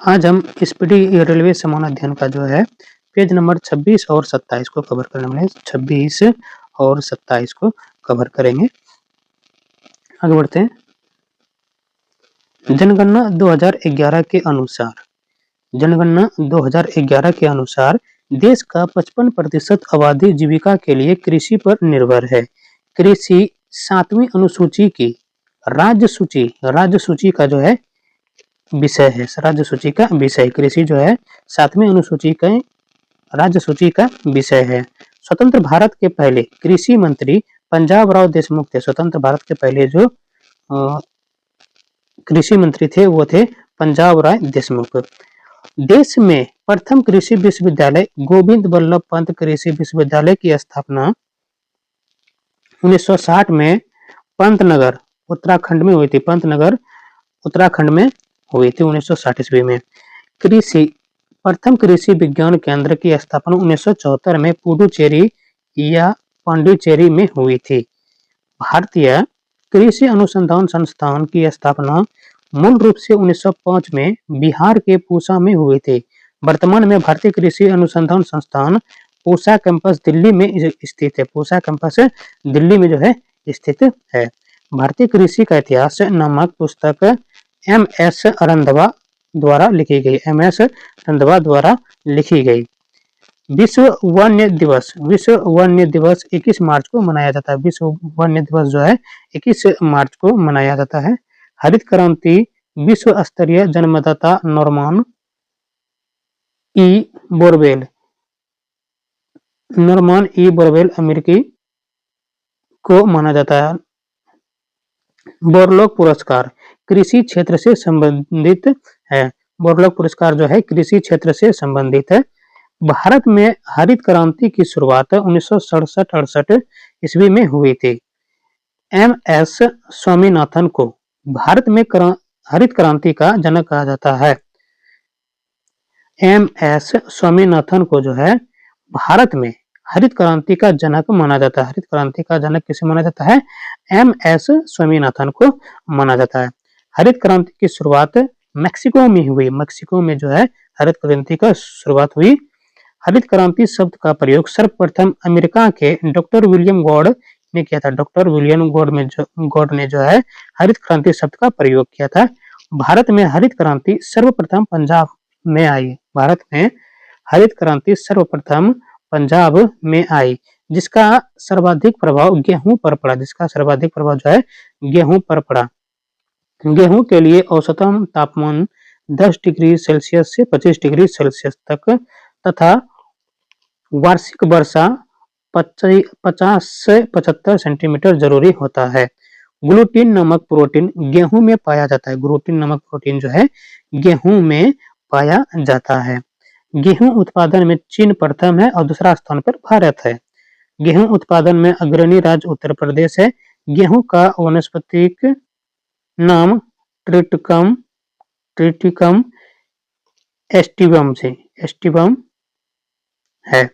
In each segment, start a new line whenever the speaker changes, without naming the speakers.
आज हम speedy railway समान अध्ययन का जो है पेज नंबर 26 और 27 को कवर करने वाले हैं। 26 और 27 को कवर करेंगे। आगे बढ़ते हैं। जनगणना 2011 के अनुसार देश का 55% आबादी जीविका के लिए कृषि पर निर्भर है। कृषि 7वीं अनुसूची की राज्य सूची का जो है विषय है। राज्य सूची का विषय कृषि जो है 7वीं अनुसूची का राज्य सूची का विषय है। स्वतंत्र भारत के पहले कृषि मंत्री पंजाब राव देशमुख थे। स्वतंत्र भारत के पहले जो कृषि मंत्री थे वो थे पंजाब राव देशमुख। देश में प्रथम कृषि विश्वविद्यालय गोविंद वल्लभ पंत कृषि विश्वविद्यालय की स्थापना 1960 में पंतनगर उत्तराखंड में हुई थी। पंतनगर उत्तराखंड में हुई थी 1960 ईस्वी में। प्रथम कृषि विज्ञान केंद्र की स्थापना 1974 में पुडुचेरी या पांडिचेरी में हुई थी। भारतीय कृषि अनुसंधान संस्थान की स्थापना मूल रूप से 1905 में बिहार के पूसा में हुई थी। वर्तमान में भारतीय कृषि अनुसंधान संस्थान पूसा कैंपस दिल्ली में स्थित है। पूसा कैंपस दिल्ली में जो है स्थित है। भारतीय कृषि का इतिहास नामक पुस्तक एम.एस. रंधावा द्वारा लिखी गई। एम.एस. रंधावा द्वारा लिखी गई। विश्व वन्य दिवस 21 मार्च को मनाया जाता है। विश्व वन्य दिवस जो है 21 मार्च को मनाया जाता है। हरित क्रांति विश्व स्तरीय जन्मदाता नॉर्मन ई. बोरवेल अमेरिकी को माना जाता है। बोरलॉग पुरस्कार कृषि क्षेत्र से संबंधित है। बोरलॉग पुरस्कार जो है कृषि क्षेत्र से संबंधित है। भारत में हरित क्रांति की शुरुआत 1967-68 ईस्वी में हुई थी। एम.एस. स्वामीनाथन को भारत में हरित क्रांति का जनक कहा जाता है। एम.एस. स्वामीनाथन को जो है भारत में हरित क्रांति का जनक माना जाता है। हरित क्रांति का जनक किसे माना जाता है? एम.एस. स्वामीनाथन को माना जाता है। हरित क्रांति की शुरुआत मैक्सिको में हुई। मैक्सिको में जो है हरित क्रांति का शुरुआत हुई। हरित क्रांति शब्द का प्रयोग सर्वप्रथम अमेरिका के डॉक्टर विलियम गॉड ने किया था। डॉक्टर विलियम गॉड ने जो है हरित क्रांति शब्द का प्रयोग किया था। भारत में हरित क्रांति सर्वप्रथम पंजाब में आई। भारत में हरित क्रांति सर्वप्रथम पंजाब में आई, जिसका सर्वाधिक प्रभाव गेहूं पर पड़ा। जिसका सर्वाधिक प्रभाव जो है गेहूं पर पड़ा। गेहूं के लिए औसतन तापमान 10 डिग्री सेल्सियस से 25 डिग्री सेल्सियस तक तथा वार्षिक वर्षा 50 से 75 सेंटीमीटर जरूरी होता है। ग्लूटीन नामक प्रोटीन गेहूं में पाया जाता है। ग्लूटीन नामक प्रोटीन जो है गेहूं में पाया जाता है। गेहूं उत्पादन में चीन प्रथम है और दूसरा स्थान पर भारत है। गेहूं उत्पादन में अग्रणी राज्य उत्तर प्रदेश है। गेहूं का वानस्पतिक नाम ट्रिटिकम एस्टिवम है।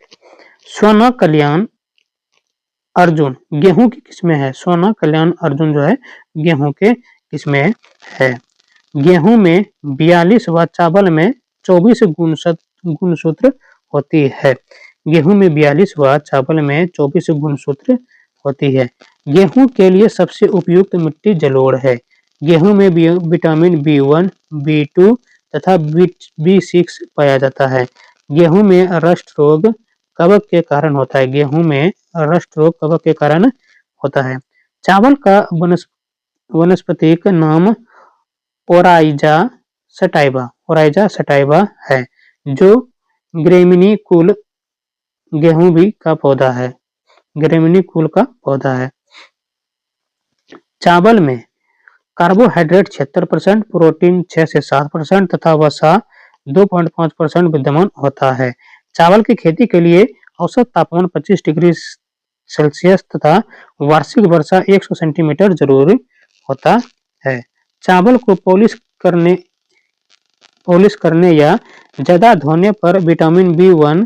सोना कल्याण अर्जुन गेहूं की किस्में है। सोना कल्याण अर्जुन जो है गेहूं के किस्में है। गेहूं में 42 व चावल में 24 गुणसूत्र होती है। गेहूं में 42 व चावल में 24 गुणसूत्र होती है। गेहूं के लिए सबसे उपयुक्त मिट्टी जलोढ़ है। गेहूं में विटामिन B1, B2 तथा B6 पाया जाता है। गेहूं में रस्ट रोग कवक के कारण होता है। गेहूं में रस्ट रोग कवक के कारण होता है। चावल का वनस्पतिक नाम ओराइजा सटाइवा है, जो ग्रेमिनी कुल गेहूं भी का पौधा है। ग्रेमिनी कुल का पौधा है। चावल में कार्बोहाइड्रेट 76%, प्रोटीन 6 से 7% तथा वसा 2.5% विद्यमान होता है। चावल की खेती के लिए औसत तापमान 25 डिग्री सेल्सियस तथा वार्षिक वर्षा 100 सेंटीमीटर जरूरी होता है। चावल को पॉलिश करने या ज्यादा धोने पर विटामिन B1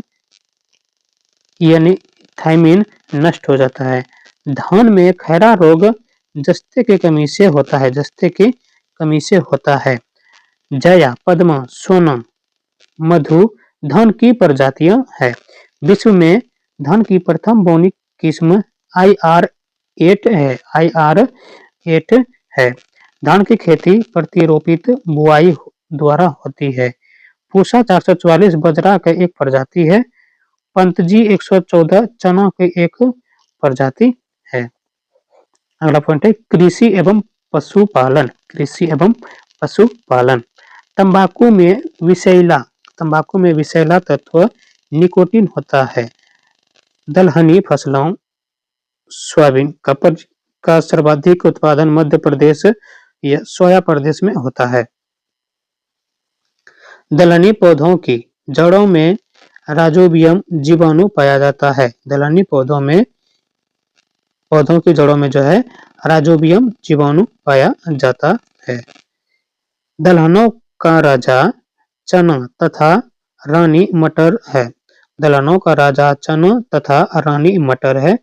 यानी थायमिन नष्ट हो जाता है। धान में खैरा रोग जस्ते की कमी से होता है। जया, पद्मा, सोनम, मधु धान की प्रजातियां हैं। विश्व में धान की प्रथम बौनी किस्म IR8 है। IR8 है। धान की खेती प्रतिरोपित बुआई द्वारा होती है। पूसा 444 बजरा का एक प्रजाति है। पंतजी 114 चना की एक प्रजाति है। अगला पॉइंट है कृषि एवं पशुपालन। कृषि एवं पशुपालन। तंबाकू में विषैला तत्व निकोटीन होता है। दलहनी फसलों सोयाबीन का सर्वाधिक उत्पादन मध्य प्रदेश या सोया प्रदेश में होता है। दलहनी पौधों की जड़ों में राइजोबियम जीवाणु पाया जाता है। दलहनी पौधों की जड़ों में जो है राइजोबियम जीवाणु पाया जाता है। दलहनों का राजा चना तथा रानी मटर है। दलहनों का राजा चना तथा रानी मटर है।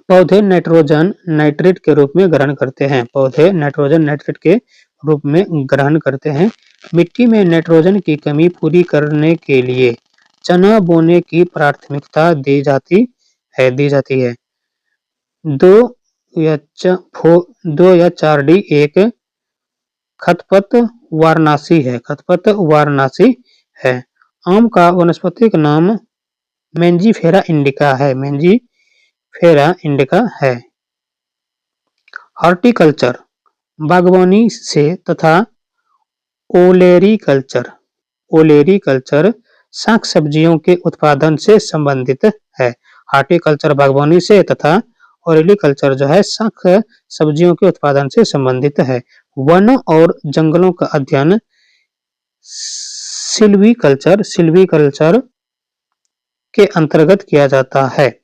पौधे नाइट्रोजन नाइट्रेट के रूप में ग्रहण करते हैं। पौधे नाइट्रोजन नाइट्रेट के रूप में ग्रहण करते हैं। मिट्टी में नाइट्रोजन की कमी पूरी करने के लिए चना बोने की प्राथमिकता दी जाती है। 2 या 4D एक खरपतवारनाशी है। आम का वानस्पतिक नाम मैंजीफेरा इंडिका है। हॉर्टिकल्चर बागवानी से तथा ओलेरीकल्चर शाक सब्जियों के उत्पादन से संबंधित है। हॉर्टिकल्चर बागवानी से तथा ओलेरीकल्चर जो है शाक सब्जियों के उत्पादन से संबंधित है। वनों और जंगलों का अध्ययन सिल्वीकल्चर के अंतर्गत किया जाता है।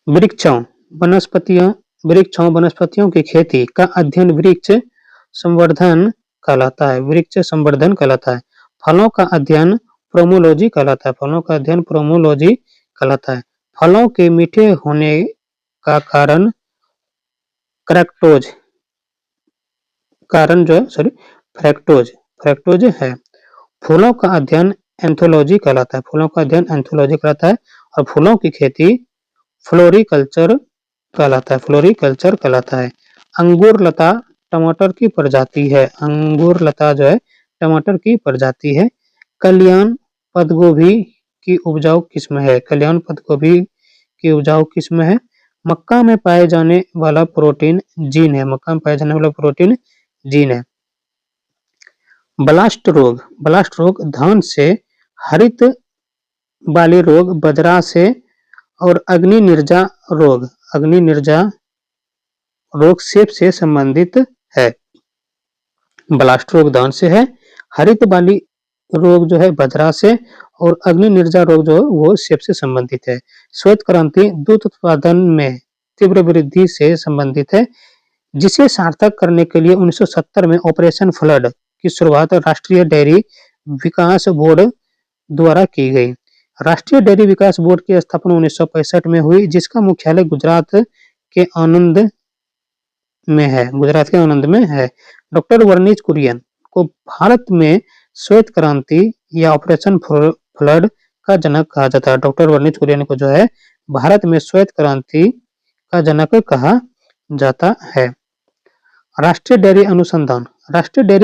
वृक्षों वनस्पतियों की खेती का अध्ययन वृक्ष संवर्धन कहलाता है। फलों का अध्ययन प्रोमोलॉजी कहलाता है। फलों के मीठे होने का कारण फ्रैक्टोज है। फूलों का अध्ययन एंथोलॉजी कहलाता है। और फूलों की खेती फ्लोरिकल्चर कहलाता है। अंगूर लता टमाटर की प्रजाति है। कल्याण पत्त गोभी की उपजाऊ किस्म है। मक्का में पाए जाने वाला प्रोटीन जीन है। ब्लास्ट रोग धान से हरित बाली रोग बजरा से और अग्नि निर्जा रोग सेब से संबंधित है। ब्लास्ट रोग धान से है। हरित बाली रोग जो है बजरा से और अग्नि निर्जा रोग जो है वो सेब से संबंधित है। श्वेत क्रांति दूध उत्पादन में तीव्र वृद्धि से संबंधित है, जिसे सार्थक करने के लिए 1970 में ऑपरेशन फ्लड की शुरुआत राष्ट्रीय डेयरी विकास बोर्ड द्वारा की गई। राष्ट्रीय डेयरी विकास बोर्ड की स्थापना 1965 में हुई, जिसका मुख्यालय गुजरात के आनंद में है। डॉक्टर वर्गीस कुरियन को भारत में श्वेत क्रांति या ऑपरेशन फ्लड का जनक कहा जाता है। डॉक्टर वर्गीस कुरियन को जो है भारत में श्वेत क्रांति का जनक कहा जाता है। राष्ट्रीय डेयरी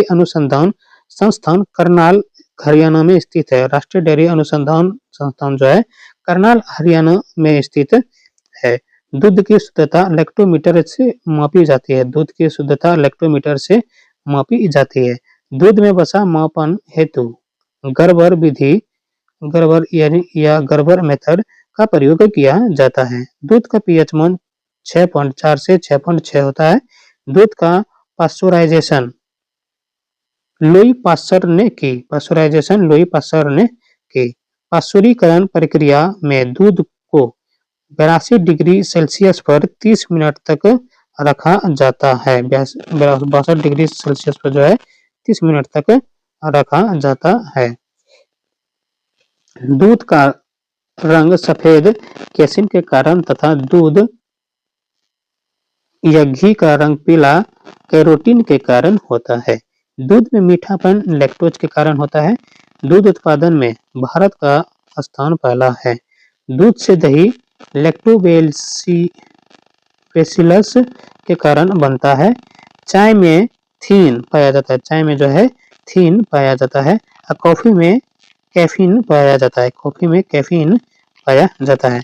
अनुसंधान संस्थान करनाल हरियाणा में स्थित है। राष्ट्रीय डेयरी अनुसंधान संस्थान जो है करनाल हरियाणा में स्थित है। दूध की शुद्धता लैक्टोमीटर से मापी जाती है। दूध में वसा मापन हेतु गर्बर मेथड का प्रयोग किया जाता है। दूध का पीएच मान 6.4 से 6.6 होता है। दूध का पास्चुराइजेशन लुई पास्चर ने की। पास्चुरीकरण प्रक्रिया में दूध को 82 डिग्री सेल्सियस पर 30 मिनट तक रखा जाता है। 62 डिग्री सेल्सियस पर जो है 30 मिनट तक रखा जाता है। दूध का रंग सफेद केसिन के कारण तथा दूध यह घी का रंग पीला कैरोटीन के कारण होता है। दूध में मीठापन लैक्टोज के कारण होता है। दूध उत्पादन में भारत का स्थान पहला है। दूध से दही लैक्टोबैसिलस के कारण बनता है। चाय में थीन पाया जाता है। चाय में जो है थीन पाया जाता है। और कॉफी में कैफीन पाया जाता है। कॉफी में कैफीन पाया जाता है।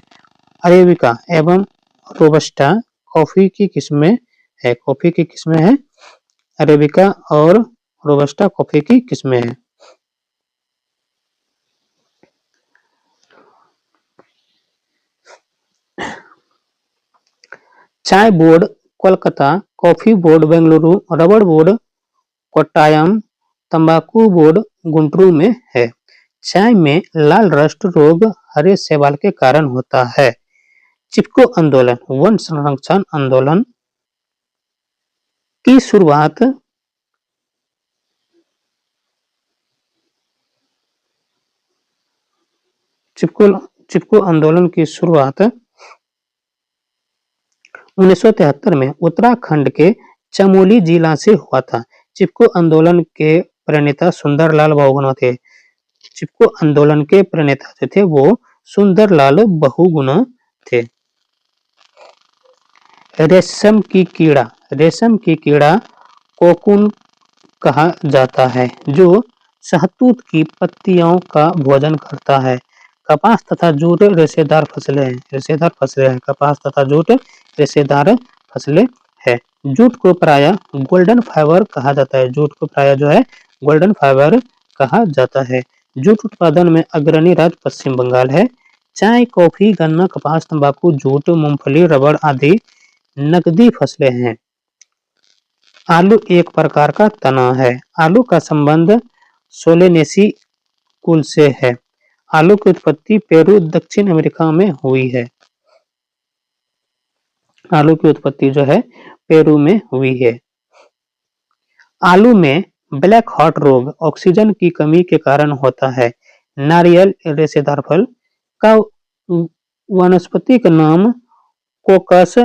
अरेबिका एवं रोबस्टा कॉफी की किस्में है। कॉफी की किस्में है। अरेबिका और रोबस्टा कॉफी की किस्में हैं। चाय board Kolkata, coffee board Bengaluru, रबड़ बोर्ड कोट्टायम, तंबाकू बोर्ड गुंटूरू में है। चाय में लाल रस्ट रोग हरे शैवाल के कारण होता है। चिपको आंदोलन वन संरक्षण आंदोलन की शुरुआत चिपको आंदोलन की शुरुआत 1973 में उत्तराखंड के चमोली जिला से हुआ था। चिपको आंदोलन के प्रणेता सुंदरलाल बहुगुणा थे। चिपको आंदोलन के प्रणेता जो थे वो सुंदरलाल बहुगुणा थे। रेशम की कीड़ा कोकून कहा जाता है जो शहतूत की पत्तियों का भोजन करता है। कपास तथा जूट रेशेदार फसलें हैं। कपास तथा जूट रेशेदार फसलें हैं। जूट को प्रायः गोल्डन फाइबर कहा जाता है। जूट को प्रायः जो है गोल्डन फाइबर कहा जाता है। जूट उत्पादन में अग्रणी राज्य पश्चिम बंगाल है। चाय, कॉफी, गन्ना, कपास, तंबाकू, जूट, मूंगफली, रबड़ आदि नकदी फसलें हैं। आलू एक प्रकार का तना है। आलू का संबंध सोलेनेसी कुल से है। आलू की उत्पत्ति पेरू दक्षिण अमेरिका में हुई है। आलू की उत्पत्ति जो है पेरू में हुई है। आलू में ब्लैक हॉट रोग ऑक्सीजन की कमी के कारण होता है। नारियल रेशेदार फल का वानस्पतिक नाम कोकस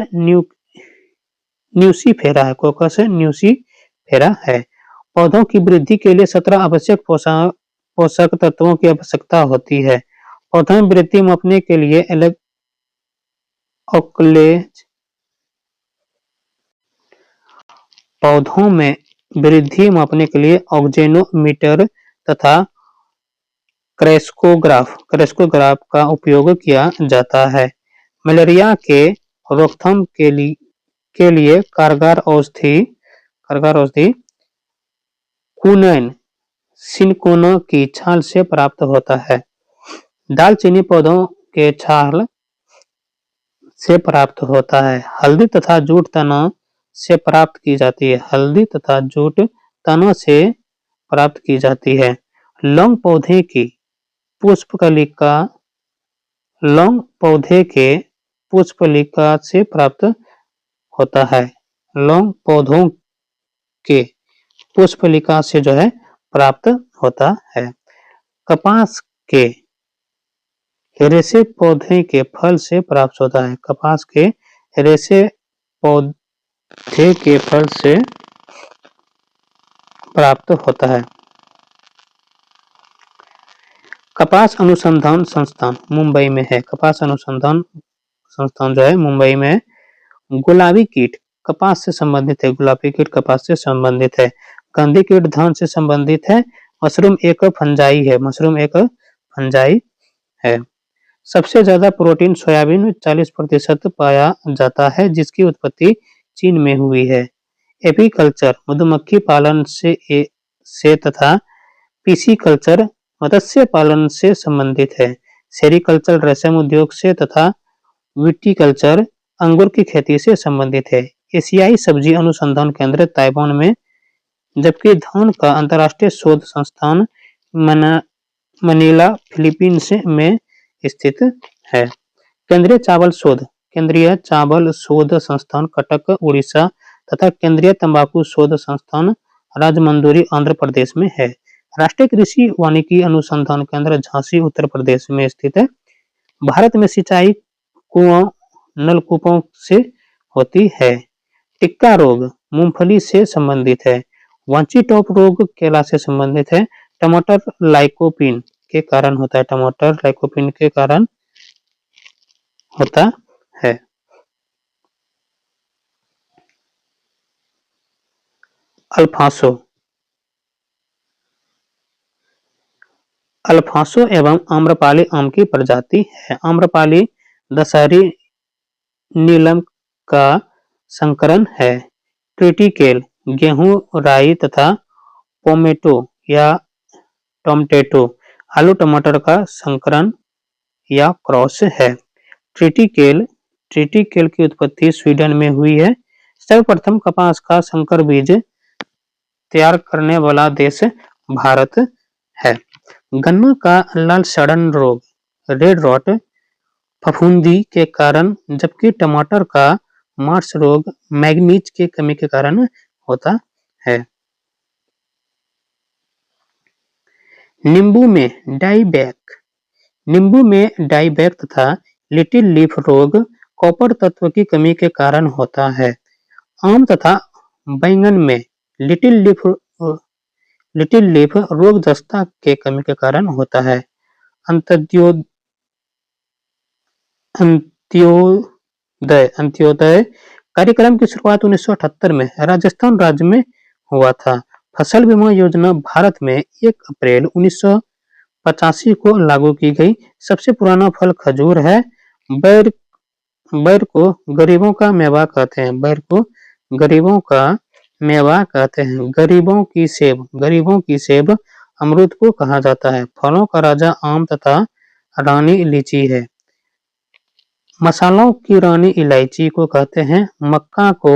न्यूसीफेरा है। कोकस न्यूसीफेरा है। पौधों की वृद्धि के लिए 17 आवश्यक पोषक तत्वों की आवश्यकता होती है। पौधों में वृद्धि मापने के लिए ऑक्जेनोमीटर तथा क्रेस्कोग्राफ का उपयोग किया जाता है। मलेरिया के रोकथाम के लिए कारगर औषधि क्विनोन सिनकोना की छाल से प्राप्त होता है। दालचीनी पौधों के छाल से प्राप्त होता है। हल्दी तथा जूट तना से प्राप्त की जाती है। हल्दी तथा जूट तना से प्राप्त की जाती है। लौंग पौधे की पुष्पलिका से प्राप्त होता है। लौंग पौधों के पुष्पलिका से जो है प्राप्त होता है। कपास के रेशे पौधे के फल से प्राप्त होता है। कपास के रेशे पौधे के फल से प्राप्त होता है। कपास अनुसंधान संस्थान मुंबई में है। कपास अनुसंधान संस्थान जो है मुंबई में है। गुलाबी कीट कपास से संबंधित है। गुलाबी कीट कपास से संबंधित है। गंधी कीट धान से संबंधित है। मशरूम एक फंजाई है। सबसे ज्यादा प्रोटीन सोयाबीन में 40% पाया जाता है जिसकी उत्पत्ति चीन में हुई है। एपीकल्चर मधुमक्खी पालन से तथा पिसीकल्चर मत्स्य पालन से संबंधित है। सेरीकल्चर रेशम उद्योग से तथा विटीकल्चर अंगूर की खेती से संबंधित है। एशियाई सब्जी अनुसंधान केंद्र ताइवान में, जबकि धान का अंतर्राष्ट्रीय शोध संस्थान मनीला फिलीपींस में स्थित है। केंद्रीय चावल शोध संस्थान कटक उड़ीसा तथा केंद्रीय तंबाकू शोध संस्थान राजमंदुरी आंध्र प्रदेश में है। राष्ट्रीय कृषि वानिकी अनुसंधान केंद्र झांसी उत्तर प्रदेश में स्थित है। भारत में सिंचाई कुओं नलकूपों से होती है। टिक्का रोग मूंगफली से संबंधित है। वांछी टॉप रोग केला से संबंधित है। टमाटर लाइकोपिन के कारण होता है। टमाटर लाइकोपिन के कारण होता है। अल्फांसो अल्फांसो एवं आम्रपाली आम की प्रजाति है। आम्रपाली दशहरी नीलम का संकरण है। ट्रिटिकेल गेहूं, राई तथा पोमेटो या टोमेटो आलू टमाटर का संकरण या क्रॉस है। ट्रिटिकेल ट्रिटिकेल की उत्पत्ति स्वीडन में हुई है। सर्वप्रथम कपास का संकर बीज तैयार करने वाला देश भारत है। गन्ना का लाल सड़न रोग रेड रॉट फफूंदी के कारण, जबकि टमाटर का मार्स रोग मैग्नीज की कमी के कारण होता है। नींबू में डाईबैक तथा लिटिल लीफ रोग कॉपर तत्व की कमी के कारण होता है। आम तथा बैंगन में लिटिल लीफ रोग दस्ता के कमी के कारण होता है। अंत्योदय कार्यक्रम की शुरुआत 1978 में राजस्थान राज्य में हुआ था। फसल बीमा योजना भारत में 1 अप्रैल 1985 को लागू की गई। सबसे पुराना फल खजूर है। बैर बैर को गरीबों का मेवा कहते हैं। बैर को गरीबों का मेवा कहते हैं। गरीबों की सेब अमरूद को कहा जाता है। फलों का राजा आम तथा रानी लीची है। मसालों की रानी इलायची को कहते हैं। मक्का को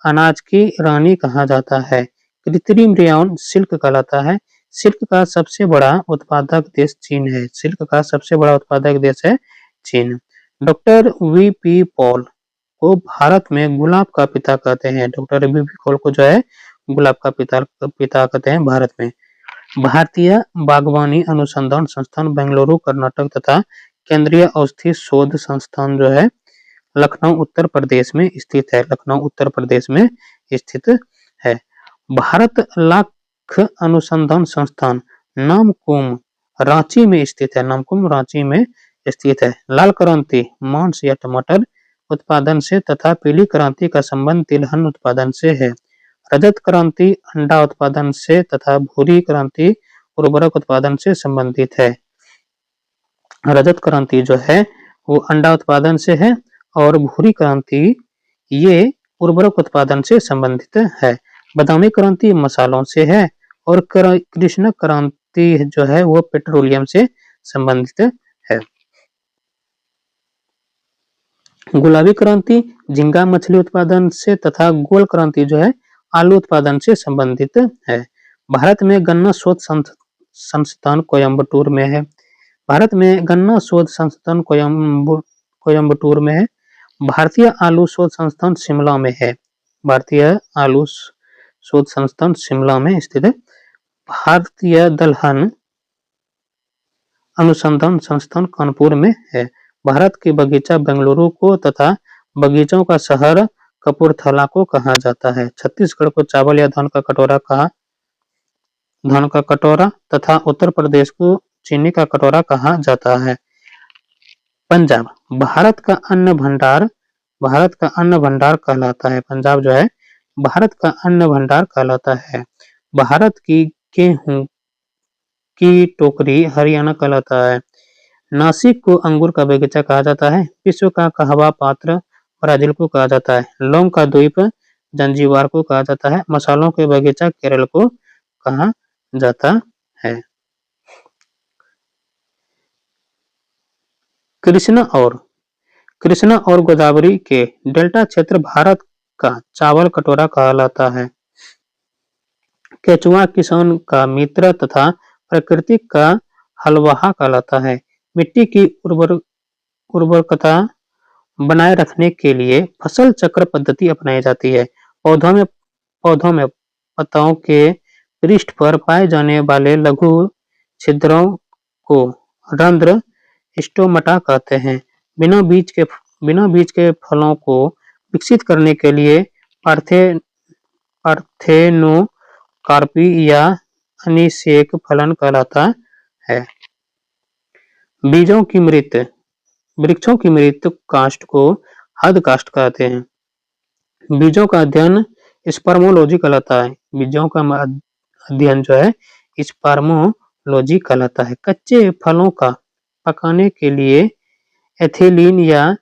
अनाज की रानी कहा जाता है। कृत्रिम रेयॉन सिल्क कहलाता है। सिल्क का सबसे बड़ा उत्पादक देश चीन है। सिल्क का सबसे बड़ा उत्पादक देश है चीन। Doctor VP. पॉल को भारत में गुलाब का पिता कहते हैं। Doctor VP. पॉल को जो है गुलाब का पिता कहते हैं भारत में। भारतीय बागवानी अनुसंधान संस्थान बेंगलुरु कर्नाटक तथा केंद्रीय औषधि शोध संस्थान जो है लखनऊ उत्तर प्रदेश में स्थित है। लखनऊ उत्तर प्रदेश में स्थित है। भारत लाख अनुसंधान संस्थान नामकुम रांची में स्थित है। नामकुम रांची में स्थित है। लाल क्रांति मांस या टमाटर उत्पादन से तथा पीली क्रांति का संबंध तिलहन उत्पादन से है। रजत क्रांति अंडा उत्पादन से तथा भूरी क्रांति उर्वरक उत्पादन से संबंधित है। रजत क्रांति जो है वो अंडा उत्पादन से है और भूरी क्रांति ये उर्वरक उत्पादन से संबंधित है। बादामी क्रांति मसालों से है और कृष्ण क्रांति जो है वो पेट्रोलियम से संबंधित है। गुलाबी क्रांति झींगा मछली उत्पादन से तथा गोल क्रांति जो है आलू उत्पादन से संबंधित है। भारत में गन्ना शोध संस्थान कोयम्बटूर में है। भारत में गन्ना शोध संस्थान कोयम्बटूर में है। भारतीय आलू शोध संस्थान शिमला में है। भारतीय आलू शोध संस्थान शिमला में स्थित है। भारतीय दलहन अनुसंधान संस्थान कानपुर में है। भारत की बगीचा बेंगलुरु को तथा बगीचों का शहर कपूरथला को कहा जाता है। छत्तीसगढ़ को चावल या धान का कटोरा तथा उत्तर प्रदेश को चीनी का कटोरा कहा जाता है। पंजाब भारत का अन्न भंडार कहलाता है। पंजाब जो है भारत का अन्न भंडार कहलाता है। भारत की गेहूं की टोकरी हरियाणा कहलाता है। नासिक को अंगूर का बगीचा कहा जाता है। विश्व का कहवा पात्र ब्राजील को कहा जाता है। लौंग का द्वीप जंजीबार को कहा जाता है। मसालों के बगीचा केरल को कहा जाता है। कृष्णा और गोदावरी के डेल्टा क्षेत्र भारत का चावल कटोरा कहलाता है। केचुआ किसान का मित्र तथा प्रकृति का हलवाहा कहलाता है। मिट्टी की उर्वरकता बनाए रखने के लिए फसल चक्र पद्धति अपनाई जाती है। पौधों में पत्तों के पृष्ठ पर पाए जाने वाले लघु छिद्रों को रंध्र स्टोमटा कहते हैं। बिना बीज के फलों को विकसित करने के लिए पार्थे पार्थेनोकार्पी या अनिषेक फलन कहलाता है। बीजों की मृत वृक्षों की मृत काष्ठ को हद काष्ठ कहते हैं। बीजों का अध्ययन स्पर्मोलॉजी कहलाता है। बीजों का अध्ययन जो है स्पर्मोलॉजी कहलाता है। कच्चे फलों का पकाने के लिए एथिलीन या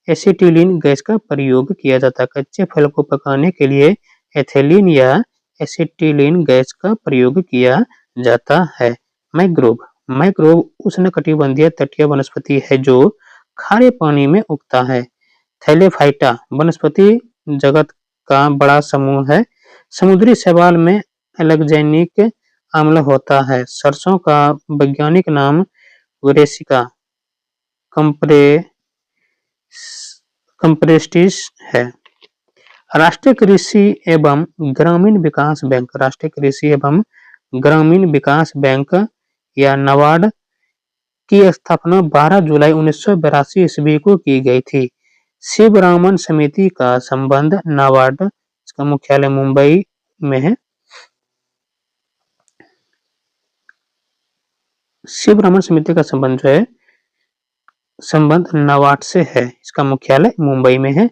एसिटिलीन गैस का प्रयोग किया जाता है। कच्चे फल को पकाने के लिए एथिलीन या एसिटिलीन गैस का प्रयोग किया जाता है। मैंग्रोव मैंग्रोव उष्णकटिबंधीय तटीय वनस्पति है जो खारे पानी में उगता है। थैलेफाइटा वनस्पति जगत का बड़ा समूह है। समुद्री शैवाल में एल्गजेनिक अम्ल होता है। सरसों का वैज्ञानिक नाम ब्रेसिका कंप्रेस्टिस है। राष्ट्रीय कृषि एवं ग्रामीण विकास बैंक राष्ट्रीय कृषि एवं ग्रामीण विकास बैंक या नाबार्ड की स्थापना 12 जुलाई 1982 ईस्वी को की गई थी। शिवरामन समिति का संबंध नाबार्ड इसका मुख्यालय मुंबई में है। शिवरामन समिति का संबंध जो है संबंध नाबार्ड से है। इसका मुख्यालय मुंबई में है।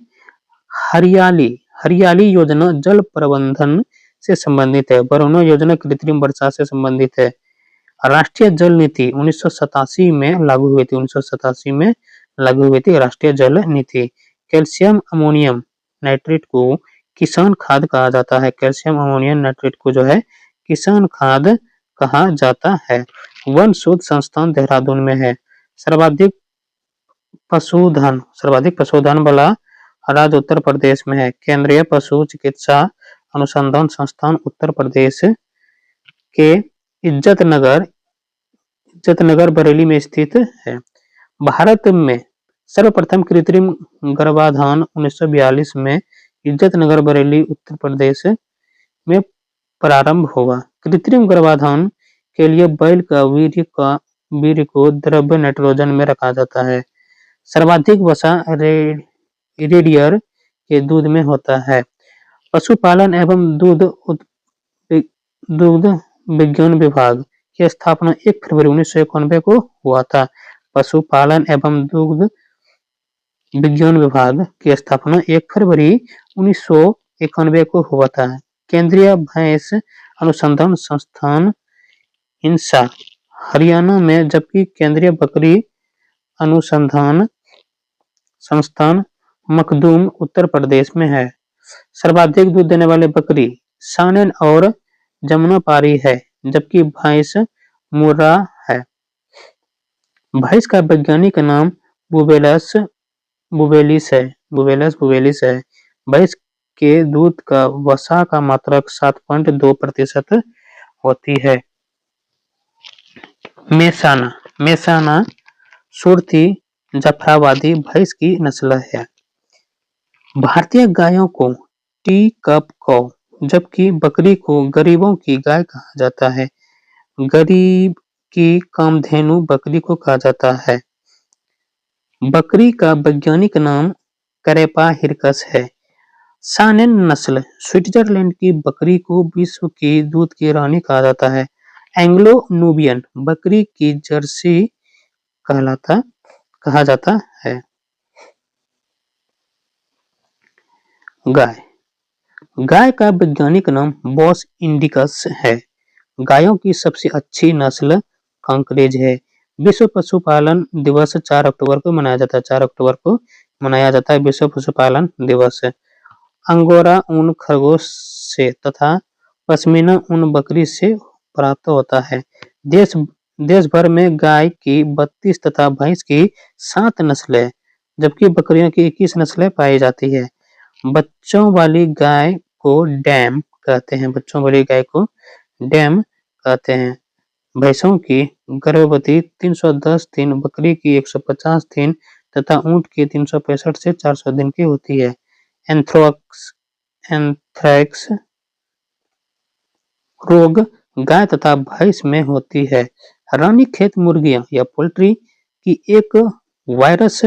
हरियाली योजना जल प्रबंधन से संबंधित है। वरुणा योजना कृत्रिम वर्षा से संबंधित है। राष्ट्रीय जल नीति 1987 में लागू हुई थी। 1987 में लागू हुई थी राष्ट्रीय जल नीति। कैल्शियम अमोनियम नाइट्रेट को किसान खाद कहा जाता है। कैल्शियम अमोनियम नाइट्रेट को जो है किसान खाद कहा जाता है। वन शोध संस्थान देहरादून में है। सर्वाधिक पशुधन वाला राज्य उत्तर प्रदेश में है। केंद्रीय पशु चिकित्सा अनुसंधान संस्थान उत्तर प्रदेश के इज्जत नगर बरेली में स्थित है। भारत में सर्वप्रथम कृत्रिम गर्भाधान 1942 में इज्जत नगर बरेली उत्तर प्रदेश में प्रारंभ हुआ। कृत्रिम गर्भाधान के लिए बैल का वीर्य को द्रव्य नाइट्रोजन में रखा जाता है। सर्वाधिक वसा रेडियर के दूध में होता है। पशुपालन एवं दुग्ध विज्ञान विभाग की स्थापना 1 फरवरी 1991 को हुआ था। पशुपालन एवं दुग्ध विज्ञान विभाग की स्थापना 1 फरवरी 1991 को हुआ था। केंद्रीय भैंस अनुसंधान संस्थान हिंसा हरियाणा में, जबकि केंद्रीय बकरी अनुसंधान संस्थान मखदूम उत्तर प्रदेश में है। सर्वाधिक दूध देने वाले बकरी सानेन और जमुनापारी है, जबकि भैंस मुर्रा है। भैंस का वैज्ञानिक नाम बुवेलस बुवेलिस है। भैंस के दूध का वसा का मात्रक 7.2% होती है। मेसाना सुरती जफराबादी भैंस की नस्ल है। भारतीय गायों को टी कप कौ, जबकि बकरी को गरीबों की गाय कहा जाता है। गरीब की कामधेनु बकरी को कहा जाता है। बकरी का वैज्ञानिक नाम करेपा हिरकस है। सानेन नस्ल स्विट्जरलैंड की बकरी को विश्व की दूध की रानी कहा जाता है। एंग्लो नूबियन बकरी की जर्सी कहा जाता है। गाय का वैज्ञानिक नाम बॉस इंडिकस है। गायों की सबसे अच्छी नस्ल कांकरेज है। विश्व पशुपालन दिवस 4 अक्टूबर को मनाया जाता है। 4 अक्टूबर को मनाया जाता है विश्व पशुपालन दिवस। अंगोरा ऊन खरगोश से तथा पश्मीना ऊन बकरी से प्राप्त होता है। देश भर में गाय की 32 तथा भैंस की 7 नस्लें, जबकि बकरियों की 21 नस्लें पाई जाती है। बच्चों वाली गाय को डैम कहते हैं। भैंसों की गर्भवती 310 दिन, बकरी की 150 दिन तथा ऊंट की 365 से 400 दिन की होती है। एंथ्रैक्स रोग गाय तथा भैंस में होती है। रानीखेत मुर्गियां या पोल्ट्री की एक वायरस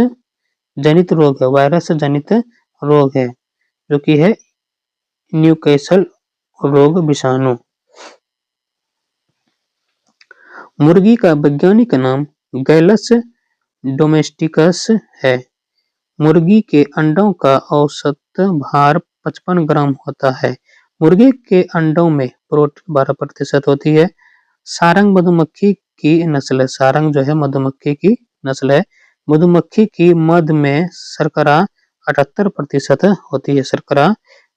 जनित रोग है, जो कि है न्यूकैसल रोग विषाणु। मुर्गी का वैज्ञानिक नाम गैलस डोमेस्टिकस है। मुर्गी के अंडों का औसत भार 55 ग्राम होता है। मुर्गी के अंडों में प्रोटीन 12% होती है। सारंग मधुमक्खी की नस्ल, सारंग जो है मधुमक्खी की नस्ल है। मधुमक्खी की मध में शर्करा 78% होती है। शर्करा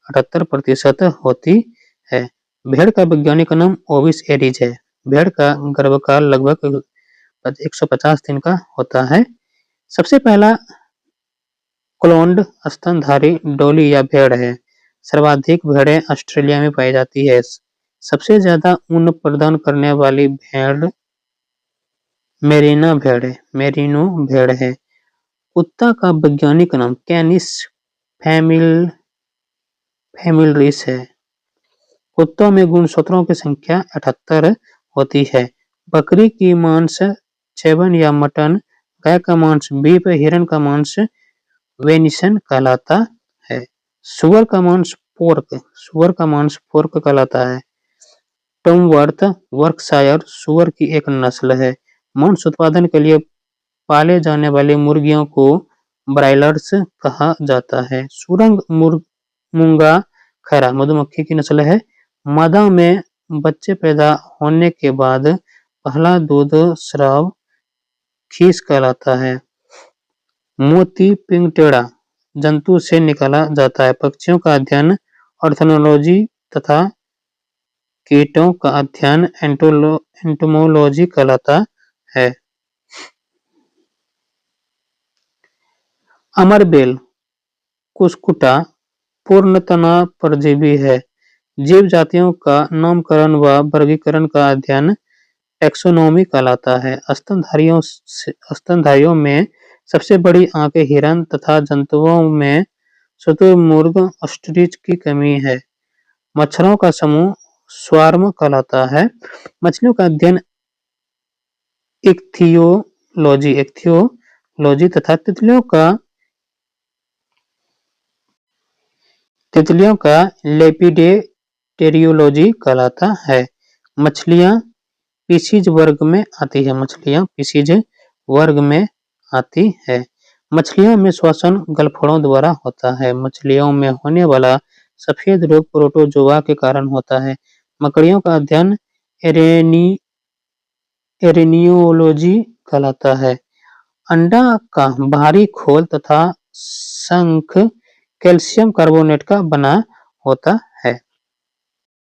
78% होती है। भेड़ का वैज्ञानिक नाम ओविस एरिज है। भेड़ का गर्भकाल लगभग 150 दिन का होता है। सबसे पहला क्लोन्ड स्तनधारी डोली या भेड़ है। सर्वाधिक भेड़ें ऑस्ट्रेलिया में पाई जाती है। सबसे ज्यादा ऊन प्रदान करने वाली भेड़ मेरिनो भेड़ है। कुत्ता का वैज्ञानिक नाम कैनिस फैमिलिस है। कुत्तों में गुणसूत्रों की संख्या 78 होती है। बकरी की मांस चेवन या मटन, गाय का मांस बीफ, हिरन का मांस वेनिसन कहलाता है। सुअर का मांस पोर्क कहलाता है। टमवर्थ वर्कशायर सुअर की एक नस्ल है। मांस उत्पादन के लिए पाले जाने वाली मुर्गियों को ब्रायलर्स कहा जाता है। सुरंग मूंगा खैरा मधुमक्खी की नस्ल है। मादा में बच्चे पैदा होने के बाद पहला दूध स्राव खीस कहलाता है। मोती पिंगटेड़ा जंतु से निकाला जाता है। पक्षियों का अध्ययन ऑर्थोलॉजी तथा कीटों का अध्ययन एंटोमोलॉजी कहलाता है। अमरबेल कुस्कुटा पूर्णतना परजीवी है। जीव जातियों का नामकरण व वर्गीकरण का अध्ययन टैक्सोनॉमी कहलाता है। स्तनधारियों में सबसे बड़ी आंखें हिरन तथा जंतुओं में शुतुरमुर्ग ऑस्ट्रिच की कमी है। मच्छरों का समूह स्वार्म कहलाता है। मछलियों का अध्ययन इक्थियोलॉजी तथा तितलियों का लेपिडेटेरियोलॉजी कहलाता है। मछलियां पीसीज वर्ग में आती है। मछलियों में श्वसन गलफड़ों द्वारा होता है। मछलियों में होने वाला सफेद रोग प्रोटोजोआ के कारण होता है। मकड़ियों का अध्ययन एरेनियोलॉजी कहलाता है। अंडा का बाहरी खोल तथा शंख कैल्शियम कार्बोनेट का बना होता